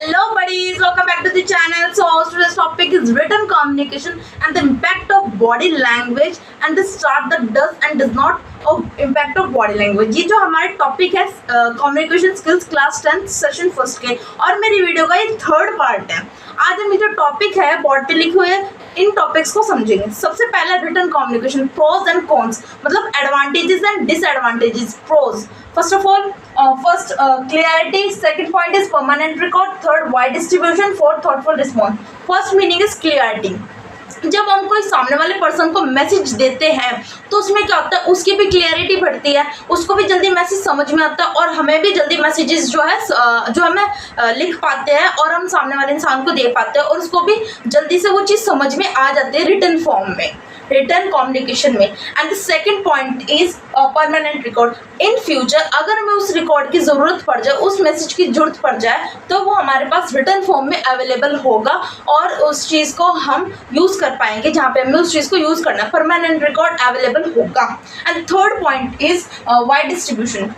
Hello buddies, welcome back to the channel. So today's topic is written communication and the impact of body language and the start that does and does not of impact of body language. ये जो हमारे topic है communication skills class 10 session first के और मेरी video का ये third part है। आज हम जो टॉपिक है बोर्ड पे लिखे हुए इन टॉपिक्स को समझेंगे। सबसे पहला written communication pros and cons, मतलब advantages and disadvantages. Pros, first of all clarity, second point is permanent record, third wide distribution, fourth thoughtful response. First meaning is clarity. जब हम कोई सामने वाले पर्सन को मैसेज देते हैं तो उसमें क्या होता है, उसकी भी क्लियरिटी बढ़ती है, उसको भी जल्दी मैसेज समझ में आता है और हमें भी जल्दी मैसेजेस जो हमें लिख पाते हैं और हम सामने वाले इंसान को दे पाते हैं और उसको भी जल्दी से वो चीज़ समझ में आ जाती है रिटन फॉर्म में, रिटन कम्युनिकेशन में। And the second point is permanent record. In future अगर हमें उस रिकॉर्ड की ज़रूरत पड़ जाए, उस मैसेज की जरूरत पड़ जाए तो वो हमारे पास रिटन फॉर्म में अवेलेबल होगा और उस चीज़ को हम यूज़ कर पाएंगे जहाँ पे हमें उस चीज़ को यूज़ करना है। परमानेंट रिकॉर्ड अवेलेबल होगा। And third point is wide distribution.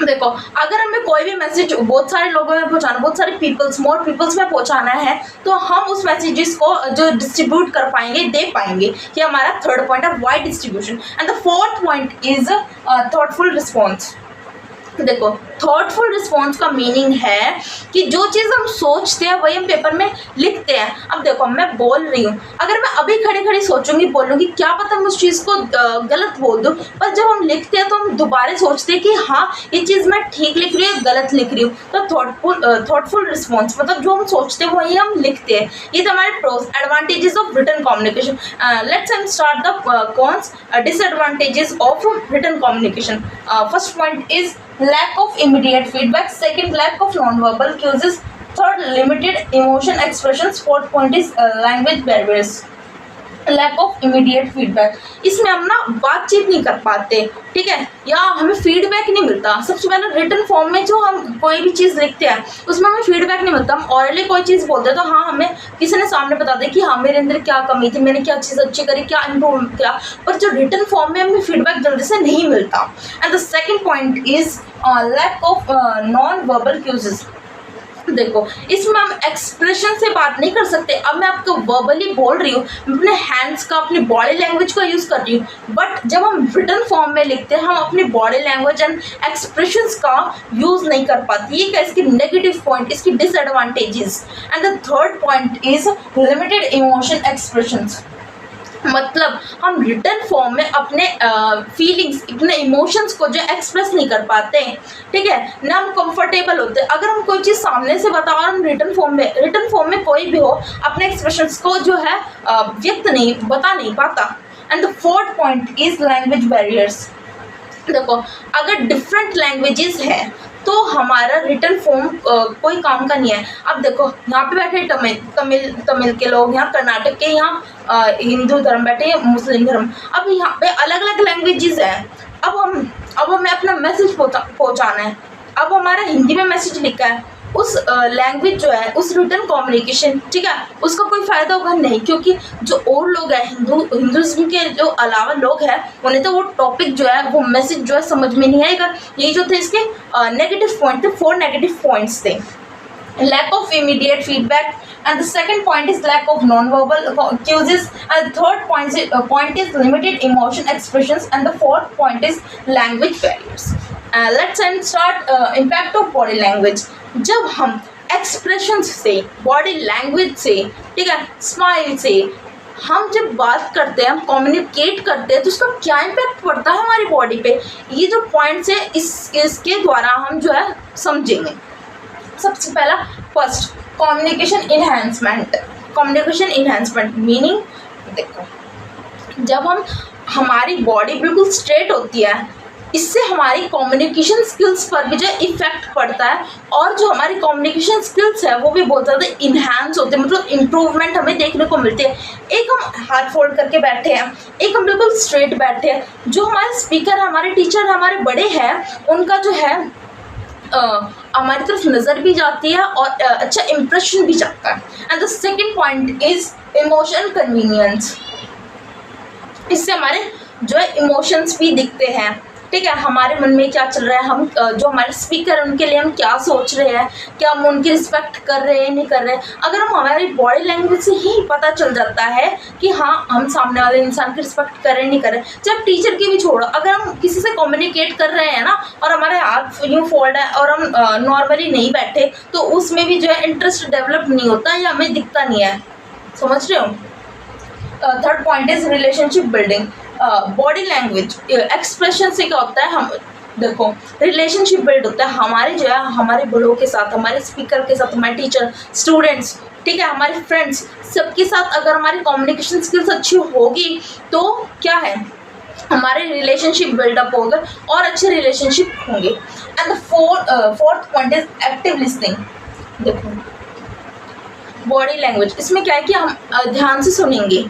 देखो, अगर हमें कोई भी मैसेज बहुत सारे लोगों में पहुंचाना, बहुत सारे पीपल्स, मोर पीपल्स में पहुंचाना है तो हम उस मैसेजेस को जो डिस्ट्रीब्यूट कर पाएंगे, दे पाएंगे। ये हमारा थर्ड पॉइंट है, wide distribution. And the fourth point is thoughtful response. देखो, थॉटफुल रिस्पॉन्स का मीनिंग है कि जो चीज़ हम सोचते हैं वही हम पेपर में लिखते हैं। अब देखो, मैं बोल रही हूँ, अगर मैं अभी खड़ी खड़ी सोचूंगी, बोलूँगी, क्या पता मैं उस चीज़ को गलत बोल दूँ, पर जब हम लिखते हैं तो हम दोबारा सोचते हैं कि हाँ, ये चीज़ मैं ठीक लिख रही हूँ, गलत लिख रही हूँ। तो थॉटफुल रिस्पॉन्स मतलब जो हम सोचते हैं वही हम लिखते हैं। ये तो हमारे pros, advantages of written communication. Let's start the cons, disadvantages of written communication. First point is lack of immediate feedback, second lack of non-verbal cues, third limited emotion expressions, fourth point is language barriers, lack of immediate feedback. इसमें हम ना बातचीत नहीं कर पाते, ठीक है, या हमें फीडबैक नहीं मिलता। सबसे पहले रिटन फॉर्म में जो हम कोई भी चीज़ लिखते हैं उसमें हमें फीडबैक नहीं मिलता। हम ऑरली कोई चीज़ बोलते हैं तो हाँ, हमें किसी ने सामने बता दिया कि हाँ, मेरे अंदर क्या कमी थी, मैंने क्या चीज़ अच्छी करी, क्या इम्प्रूव किया, पर जो रिटन फॉर्म में हमें फीडबैक जल्दी से नहीं मिलता। And the second point is lack of non verbal cues. देखो, इसमें हम एक्सप्रेशन से बात नहीं कर सकते। अब मैं आपको वर्बली बोल रही हूँ, अपने हैंड्स का, अपनी बॉडी लैंग्वेज का यूज़ कर रही हूँ, बट जब हम रिटन फॉर्म में लिखते हैं हम अपनी बॉडी लैंग्वेज एंड एक्सप्रेशंस का यूज़ नहीं कर पाती। ये क्या इसकी नेगेटिव पॉइंट, इसकी disadvantages. And the third point is limited emotion expressions. मतलब हम रिटन फॉर्म में अपने फीलिंग्स, अपने इमोशंस को जो एक्सप्रेस नहीं कर पाते, ठीक है, ना हम कंफर्टेबल होते। अगर हम कोई चीज़ सामने से बताओ और हम रिटन फॉर्म में कोई भी हो अपने एक्सप्रेशंस को जो है बता नहीं पाता। And the fourth point is language barriers. देखो, अगर डिफरेंट लैंग्वेजेस है तो हमारा रिटन फॉर्म कोई काम का नहीं है। अब देखो, यहाँ पे बैठे तमिल के लोग, यहाँ कर्नाटक के, यहाँ हिंदू धर्म बैठे, मुस्लिम धर्म। अब यहाँ पे अलग अलग लैंग्वेजेस हैं। अब हमें अपना मैसेज पहुँचाना है। अब हमारा हिंदी में मैसेज लिखा है, उस लैंग्वेज जो है, उस रिटन कम्युनिकेशन, ठीक है, उसका कोई फ़ायदा होगा नहीं, क्योंकि जो और लोग हैं, हिंदुज़्म के जो अलावा लोग हैं, उन्हें तो वो टॉपिक जो है, वो मैसेज जो है समझ में नहीं आएगा। यही जो थे इसके नेगेटिव पॉइंट थे, 4 नेगेटिव पॉइंट्स थे। Lack of immediate feedback, and the second point is lack of non-verbal cues, and the third point is limited emotion expressions, and the fourth point is language barriers. Let's start impact of body language. जब हम expressions से, body language से, ठीक है, smile से हम जब बात करते हैं, हम कम्युनिकेट करते हैं तो उसका क्या इम्पैक्ट पड़ता है हमारी बॉडी पे, ये जो पॉइंट्स है इसके द्वारा हम जो है समझेंगे। सबसे पहला, फर्स्ट, कम्युनिकेशन इन्हेंसमेंट मीनिंग। देखो, जब हमारी बॉडी बिल्कुल स्ट्रेट होती है, इससे हमारी कम्युनिकेशन स्किल्स पर भी जो इफेक्ट पड़ता है और जो हमारी कम्युनिकेशन स्किल्स है वो भी बहुत ज़्यादा इन्हांस होते हैं, मतलब इम्प्रूवमेंट हमें देखने को मिलती है। एक हम हाथ फोल्ड करके बैठे हैं, एक हम बिल्कुल स्ट्रेट बैठे हैं। जो हमारे स्पीकर है, हमारे टीचर है, हमारे बड़े हैं, उनका जो है हमारी तरफ नज़र भी जाती है और अच्छा इम्प्रेशन भी जाता है। And the second point is emotion convenience. इससे हमारे जो है इमोशंस भी दिखते हैं, ठीक है, हमारे मन में क्या चल रहा है, हम जो हमारे स्पीकर उनके लिए हम क्या सोच रहे हैं, क्या हम उनकी रिस्पेक्ट कर रहे हैं नहीं कर रहे हैं। अगर हम हमारी बॉडी लैंग्वेज से ही पता चल जाता है कि हाँ हम सामने वाले इंसान की रिस्पेक्ट कर रहे हैं नहीं कर रहे हैं। जब टीचर की भी छोड़ो, अगर हम किसी से कम्युनिकेट कर रहे हैं ना और हमारे हाथ यूँ फोल्ड है और हम नॉर्मली नहीं बैठे, तो उसमें भी जो है इंटरेस्ट डेवलप नहीं होता या हमें दिखता नहीं है। समझ रहे हो। Third point is relationship building. Body language expression से क्या होता है, हम देखो रिलेशनशिप बिल्ड होता है हमारे जो है हमारे बड़ों के साथ, हमारे स्पीकर के साथ, हमारे टीचर, स्टूडेंट्स, ठीक है, हमारे फ्रेंड्स, सबके साथ अगर हमारी कम्युनिकेशन स्किल्स अच्छी होगी तो क्या है, हमारे रिलेशनशिप बिल्डअप होगा और अच्छे रिलेशनशिप होंगे। And the fourth point is active listening. देखो बॉडी लैंग्वेज, इसमें क्या है कि हम ध्यान से सुनेंगे।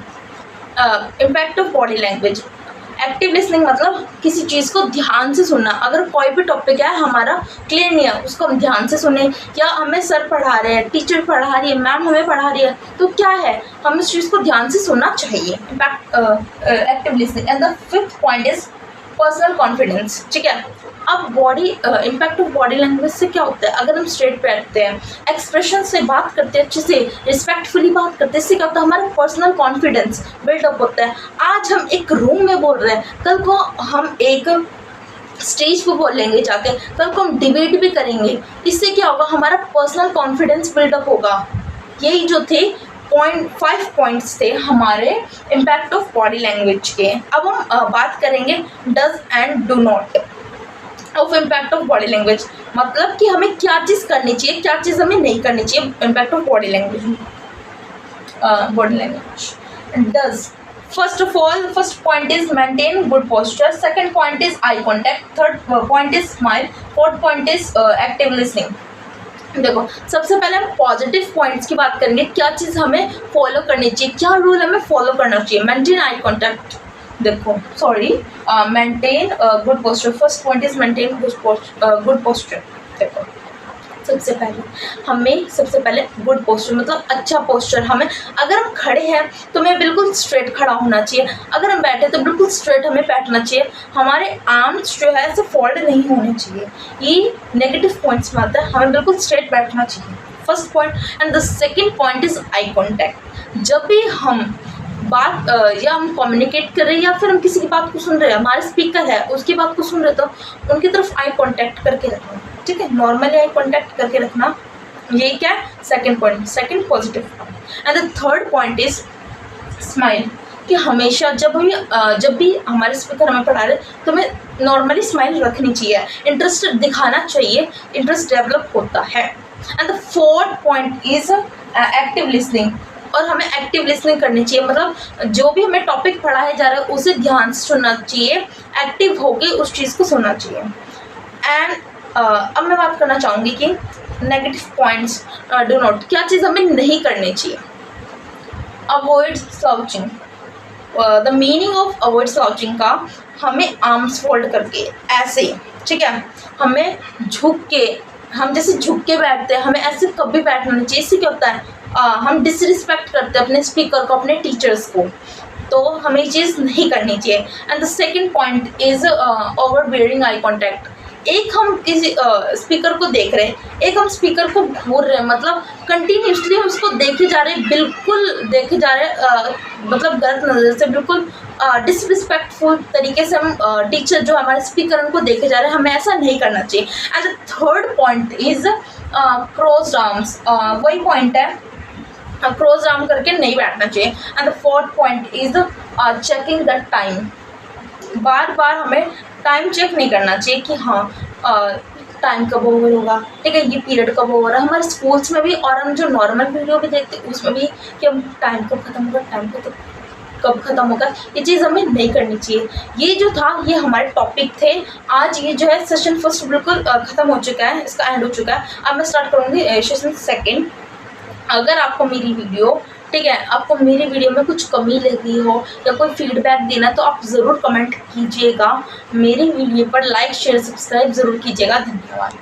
Impact of body language, active listening मतलब किसी चीज़ को ध्यान से सुनना। अगर कोई भी टॉपिक है हमारा क्लियर नहीं है, उसको हम ध्यान से सुने। या हमें सर पढ़ा रहे हैं, टीचर पढ़ा रही है, मैम हमें पढ़ा रही है, तो क्या है हमें इस चीज़ को ध्यान से सुनना चाहिए। Impact active listening. And the fifth point is personal confidence. ठीक है, अब body impact of body language से क्या होता है, अगर हम स्ट्रेट बैठते हैं, एक्सप्रेशन से बात करते हैं, अच्छे से रिस्पेक्टफुली बात करते हैं, इससे क्या होता है हमारा पर्सनल कॉन्फिडेंस बिल्डअप होता है। आज हम एक रूम में बोल रहे हैं, कल को हम एक स्टेज पे बोलेंगे जाके, कल को हम डिबेट भी करेंगे, इससे क्या होगा हमारा पर्सनल कॉन्फिडेंस बिल्डअप होगा। यही जो थे 5 पॉइंट्स थे हमारे इम्पैक्ट ऑफ बॉडी लैंग्वेज के। अब हम बात करेंगे does and do not of impact of body language. मतलब कि हमें क्या चीज़ करनी चाहिए, क्या चीज़ हमें नहीं करनी चाहिए। Impact of body language, body language does, first of all first point is maintain good posture, second point is eye contact, third point is smile, fourth point is active listening. देखो सबसे पहले हम पॉजिटिव पॉइंट्स की बात करेंगे, क्या चीज़ हमें follow करनी चाहिए, क्या रूल हमें फॉलो करना चाहिए। मेंटेन आई कॉन्टैक्ट, देखो sorry maintain good posture, first point is maintain good posture. देखो सबसे पहले गुड पोस्चर मतलब अच्छा पोस्चर। हमें अगर हम खड़े हैं तो हमें बिल्कुल स्ट्रेट खड़ा होना चाहिए, अगर हम बैठे तो बिल्कुल स्ट्रेट हमें बैठना चाहिए, हमारे आर्म्स जो है ऐसे फोल्ड नहीं होने चाहिए। ये नेगेटिव पॉइंट्स में आता है, हमें बिल्कुल स्ट्रेट बैठना चाहिए, first point. And the second point is eye contact. जब भी हम बात या हम कम्युनिकेट कर रहे हैं या फिर हम किसी की बात को सुन रहे हैं, हमारे स्पीकर है उसकी बात को सुन रहे तो उनकी तरफ आई कांटेक्ट करके रखना। ठीक है, नॉर्मली आई कांटेक्ट करके रखना, यही क्या है second point, second positive point. And the third point is smile, कि हमेशा जब भी हमारे स्पीकर हमें पढ़ा रहे तो हमें नॉर्मली स्माइल रखनी चाहिए, इंटरेस्ट दिखाना चाहिए, इंटरेस्ट डेवलप होता है। And the fourth point is active listening, और हमें एक्टिव लिसनिंग करनी चाहिए, मतलब जो भी हमें टॉपिक पढ़ाया जा रहा है उसे ध्यान से सुनना चाहिए, एक्टिव होके उस चीज़ को सुनना चाहिए। एंड अब मैं बात करना चाहूँगी कि नेगेटिव पॉइंट्स डू नॉट, क्या चीज़ हमें नहीं करनी चाहिए। Avoid slouching, the meaning of avoid slouching का हमें आर्म्स फोल्ड करके ऐसे, ठीक है, हमें झुक के, हम जैसे झुक के बैठते हैं हमें ऐसे कभी बैठना नहीं चाहिए। इससे क्या होता है हम डिसरिस्पेक्ट करते हैं अपने स्पीकर को, अपने टीचर्स को, तो हमें ये चीज़ नहीं करनी चाहिए। And the second point is over bearing eye contact. एक हम किसी स्पीकर को देख रहे हैं, एक हम स्पीकर को घूर रहे हैं, मतलब कंटिन्यूसली हम उसको देखे जा रहे हैं, बिल्कुल देखे जा रहे हैं, मतलब गलत नज़र से, बिल्कुल डिसरिस्पेक्टफुल तरीके से हम टीचर जो हमारे स्पीकर उनको देखे जा रहे हैं, हमें ऐसा नहीं करना चाहिए। And the third point is crossed arms, वही पॉइंट है, क्रोज आर्म करके नहीं बैठना चाहिए। And the fourth point is checking the time, बार बार हमें टाइम चेक नहीं करना चाहिए कि हाँ टाइम कब ओवर होगा, ठीक है, ये पीरियड कब ओवर है। हमारे स्कूल्स में भी और हम जो नॉर्मल वीडियो भी देखते हैं उसमें भी कि हम टाइम कब ख़त्म होगा, टाइम कब ख़त्म होगा, ये चीज़ हमें नहीं करनी चाहिए। ये जो था ये हमारे टॉपिक थे आज। ये जो है सेशन फर्स्ट बिल्कुल ख़त्म हो चुका है, इसका एंड हो चुका है। अब मैं स्टार्ट करूँगी सेशन सेकेंड। अगर आपको मेरी वीडियो, ठीक है, आपको मेरी वीडियो में कुछ कमी लगी हो या कोई फीडबैक देना तो आप ज़रूर कमेंट कीजिएगा। मेरी वीडियो पर लाइक शेयर सब्सक्राइब ज़रूर कीजिएगा। धन्यवाद।